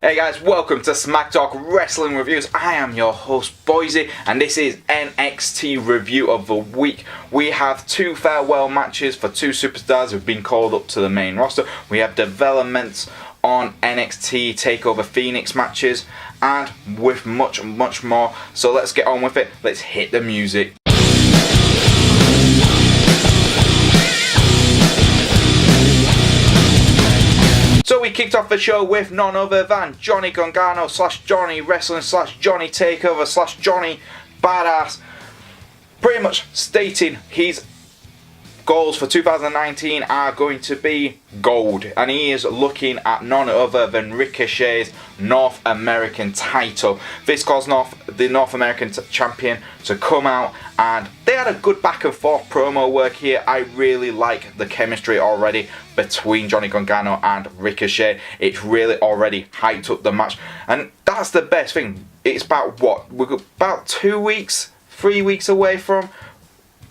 Hey guys, welcome to Smack Talk Wrestling Reviews. I am your host Boise, and this is NXT Review of the Week. We have two farewell matches for two superstars who've been called up to the main roster. We have developments on NXT TakeOver Phoenix matches, and with much more. So let's get on with it. Let's hit the music. So we kicked off the show with none other than Johnny Gargano / Johnny Wrestling / Johnny Takeover / Johnny Badass, pretty much stating his goals for 2019 are going to be gold, and he is looking at none other than Ricochet's North American title. This caused the North American champion to come out, and they had a good back and forth promo work here. I really like the chemistry already between Johnny Gargano and Ricochet. It's really already hyped up the match, and that's the best thing. It's about we're about 3 weeks away from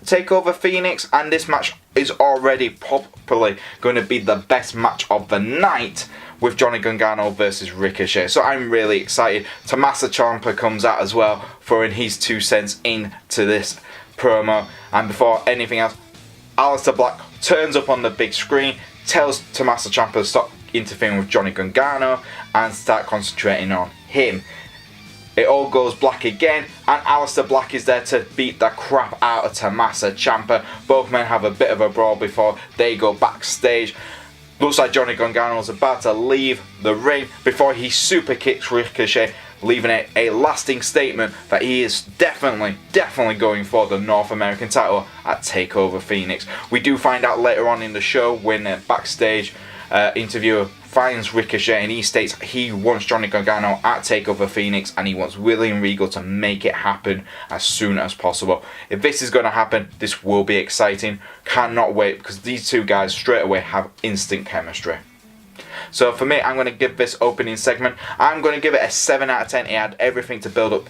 TakeOver Phoenix, and this match is already probably going to be the best match of the night with Johnny Gargano versus Ricochet. So I'm really excited. Tommaso Ciampa comes out as well, throwing his 2 cents into this promo. And before anything else, Aleister Black turns up on the big screen, tells Tommaso Ciampa to stop interfering with Johnny Gargano and start concentrating on him. It all goes black again, and Aleister Black is there to beat the crap out of Tommaso Ciampa. Both men have a bit of a brawl before they go backstage. Looks like Johnny Gargano is about to leave the ring before he super kicks Ricochet, leaving a lasting statement that he is definitely going for the North American title at TakeOver Phoenix. We do find out later on in the show when a backstage interviewer finds Ricochet, and he states he wants Johnny Gargano at TakeOver Phoenix, and he wants William Regal to make it happen as soon as possible. If this is going to happen, this will be exciting. Cannot wait, because these two guys straight away have instant chemistry. So for me, I'm going to give this opening segment, I'm going to give it a 7 out of 10. It had everything to build up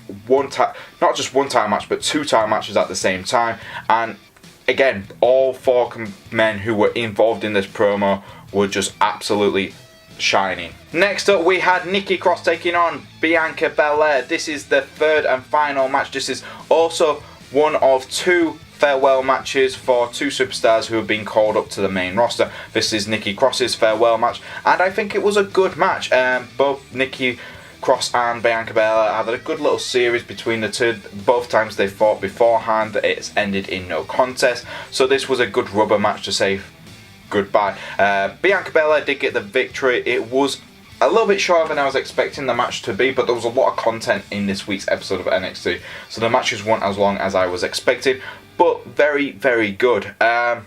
not just one title match, but 2 title matches at the same time. And again, all 4 men who were involved in this promo were just absolutely shining. Next up, we had Nikki Cross taking on Bianca Belair. This is the 3rd and final match. This is also one of 2 farewell matches for 2 superstars who have been called up to the main roster. This is Nikki Cross's farewell match, and I think it was a good match. Both Nikki Cross and Bianca Belair had a good little series between the two. Both times they fought beforehand, it's ended in no contest. So this was a good rubber match to say goodbye. Bianca Belair did get the victory. It was a little bit shorter than I was expecting the match to be, but there was a lot of content in this week's episode of NXT, so the matches weren't as long as I was expecting, but very good. But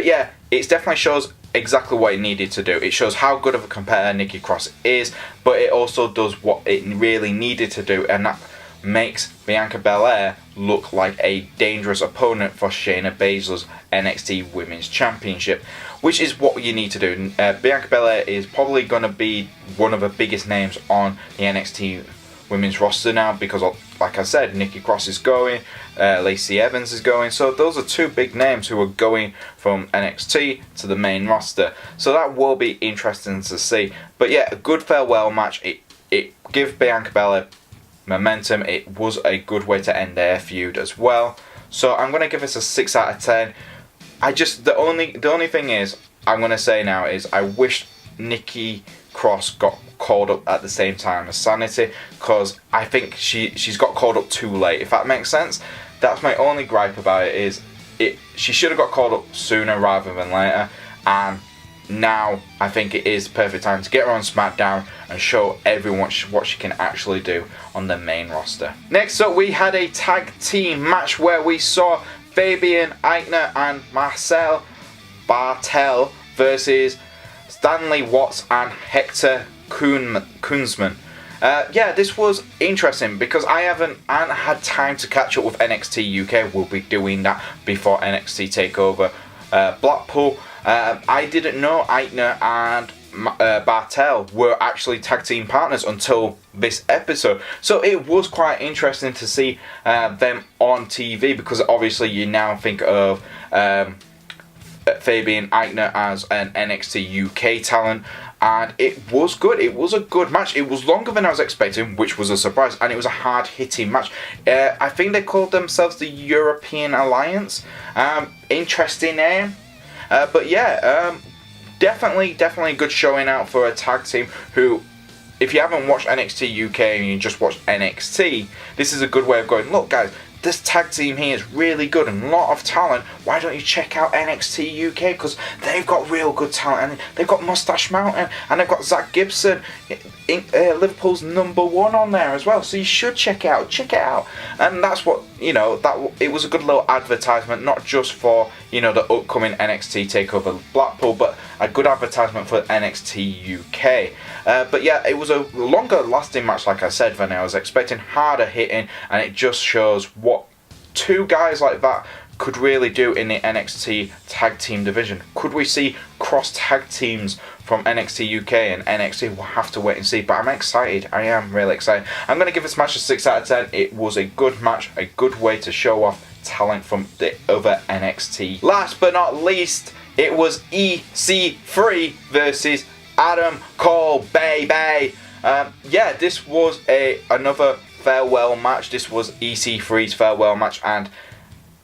yeah, it definitely shows exactly what it needed to do. It shows how good of a competitor Nikki Cross is, but it also does what it really needed to do, and that makes Bianca Belair look like a dangerous opponent for Shayna Baszler's NXT Women's Championship, which is what you need to do. Bianca Belair is probably going to be one of the biggest names on the NXT Women's roster now, because like I said, Nikki Cross is going, Lacey Evans is going, so those are 2 big names who are going from NXT to the main roster, so that will be interesting to see. But yeah, a good farewell match. It gives Bianca Belair momentum. It was a good way to end their feud as well. So I'm going to give this a 6 out of 10. The only thing is, I'm going to say now is, I wish Nikki Cross got called up at the same time as Sanity, because I think she's got called up too late, if that makes sense. That's my only gripe about it, is she should have got called up sooner rather than later, and now I think it is the perfect time to get her on SmackDown and show everyone what she can actually do on the main roster. Next up, we had a tag team match where we saw Fabian, Aichner and Marcel Barthel versus Stanley Watts and Hector Kunsman. Yeah, this was interesting because I haven't had time to catch up with NXT UK. We'll be doing that before NXT TakeOver Blackpool. I didn't know Aichner and Barthel were actually tag team partners until this episode, so it was quite interesting to see them on TV, because obviously you now think of Fabian Aichner as an NXT UK talent, and it was good. It was a good match. It was longer than I was expecting, which was a surprise, and it was a hard-hitting match. I think they called themselves the European Alliance. Interesting name. But yeah, definitely a good showing out for a tag team who, if you haven't watched NXT UK and you just watched NXT, this is a good way of going, look guys, this tag team here is really good and a lot of talent. Why don't you check out NXT UK? Because they've got real good talent. And they've got Mustache Mountain and they've got Zach Gibson, Liverpool's #1 on there as well. So you should check it out. Check it out. And that's what, it was a good little advertisement, not just for, the upcoming NXT TakeOver Blackpool, but a good advertisement for NXT UK. But yeah, it was a longer lasting match, like I said, than I was expecting, harder hitting, and it just shows what two guys like that could really do in the NXT tag team division. Could we see cross tag teams from NXT UK and NXT? We'll have to wait and see, but I'm excited. I am really excited. I'm going to give this match a 6 out of 10. It was a good match, a good way to show off talent from the other NXT. Last but not least, it was EC3 versus Adam Cole, baby. Yeah, this was another farewell match. This was EC3's farewell match, and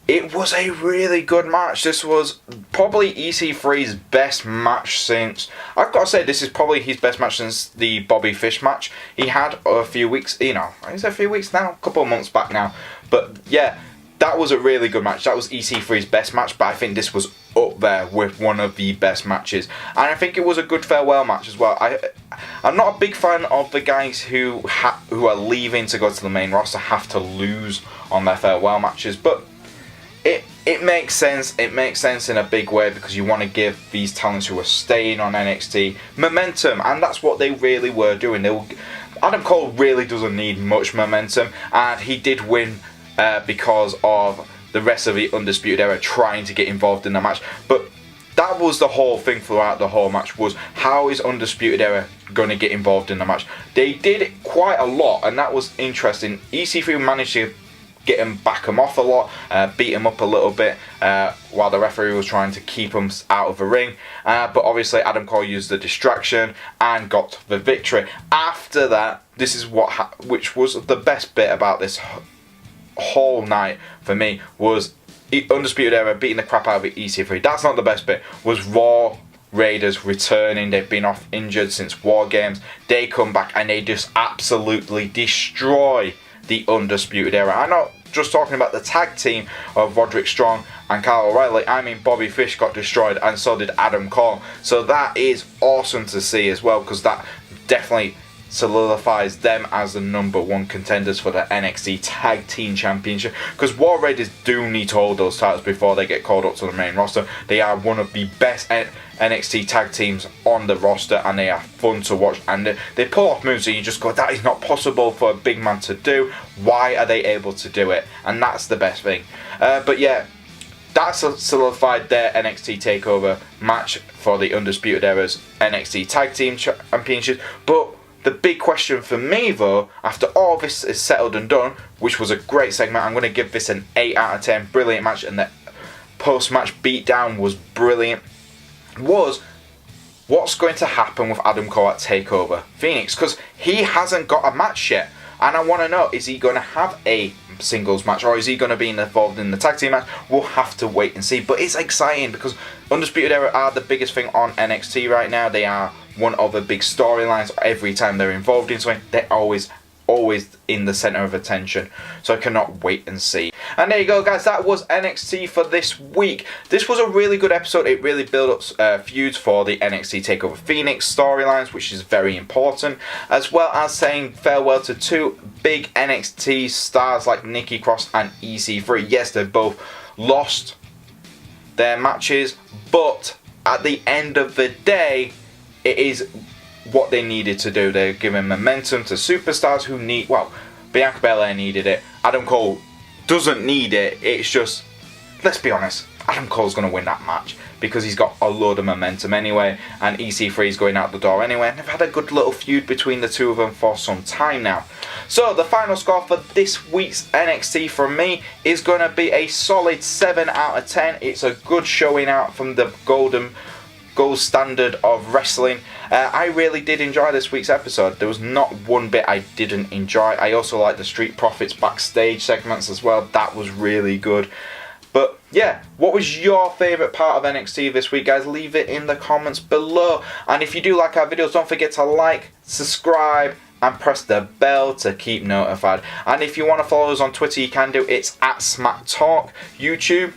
it was a really good match. This was probably EC3's best match since, I've got to say, this is probably his best match since the Bobby Fish match he had a few weeks, is it a few weeks now? A couple of months back now. But yeah, that was a really good match. That was EC3's best match, but I think this was up there with one of the best matches. And I think it was a good farewell match as well. I'm not a big fan of the guys who are leaving to go to the main roster have to lose on their farewell matches, but it makes sense. It makes sense in a big way because you want to give these talents who are staying on NXT momentum, and that's what they really were doing. Adam Cole really doesn't need much momentum, and he did win because of the rest of the Undisputed Era trying to get involved in the match. But that was the whole thing throughout the whole match, was how is Undisputed Era going to get involved in the match? They did quite a lot, and that was interesting. EC3 managed to back him off a lot, beat him up a little bit while the referee was trying to keep him out of the ring. But obviously Adam Cole used the distraction and got the victory. After that, this is which was the best bit about this whole night for me, was Undisputed Era beating the crap out of EC3. That's not the best bit. Was Raw Raiders returning. They've been off injured since War Games. They come back and they just absolutely destroy the Undisputed Era. I'm not just talking about the tag team of Roderick Strong and Kyle O'Reilly. I mean, Bobby Fish got destroyed, and so did Adam Cole. So that is awesome to see as well, because that definitely solidifies them as the #1 contenders for the NXT Tag Team Championship, because War Raiders do need to hold those titles before they get called up to the main roster. They are one of the best NXT tag teams on the roster, and they are fun to watch, and they pull off moves that you just go, that is not possible for a big man to do. Why are they able to do it? And that's the best thing. But yeah, that solidified their NXT TakeOver match for the Undisputed Era's NXT Tag Team Championship. But the big question for me, though, after all this is settled and done, which was a great segment, I'm going to give this an 8 out of 10. Brilliant match, and the post-match beatdown was brilliant. Was what's going to happen with Adam Cole at TakeOver Phoenix, because he hasn't got a match yet, and I want to know, is he going to have a singles match, or is he going to be involved in the tag team match? We'll have to wait and see, but it's exciting because Undisputed Era are the biggest thing on NXT right now. They are one of the big storylines. Every time they're involved in something, they're always in the center of attention, so I cannot wait and see. And there you go, guys, that was NXT for this week. This was a really good episode. It really built up feuds for the NXT TakeOver Phoenix storylines, which is very important, as well as saying farewell to two big NXT stars like Nikki Cross and EC3. Yes, they've both lost their matches, but at the end of the day, it is what they needed to do. They're giving momentum to superstars who need, well, Bianca Belair needed it. Adam Cole doesn't need it. It's just, let's be honest, Adam Cole's going to win that match. because he's got a load of momentum anyway, and EC3 is going out the door anyway, and they've had a good little feud between the two of them for some time now. So the final score for this week's NXT from me is going to be a solid 7 out of 10. It's a good showing out from the gold standard of wrestling. I really did enjoy this week's episode. There was not one bit I didn't enjoy. I also like the Street Profits backstage segments as well. That was really good. But yeah, what was your favourite part of NXT this week, guys? Leave it in the comments below. And if you do like our videos, don't forget to like, subscribe, and press the bell to keep notified. And if you want to follow us on Twitter, you can do. It's at SmackTalk. YouTube.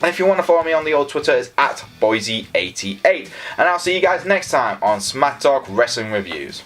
And if you want to follow me on the old Twitter, it's at Boise88. And I'll see you guys next time on Smack Talk Wrestling Reviews.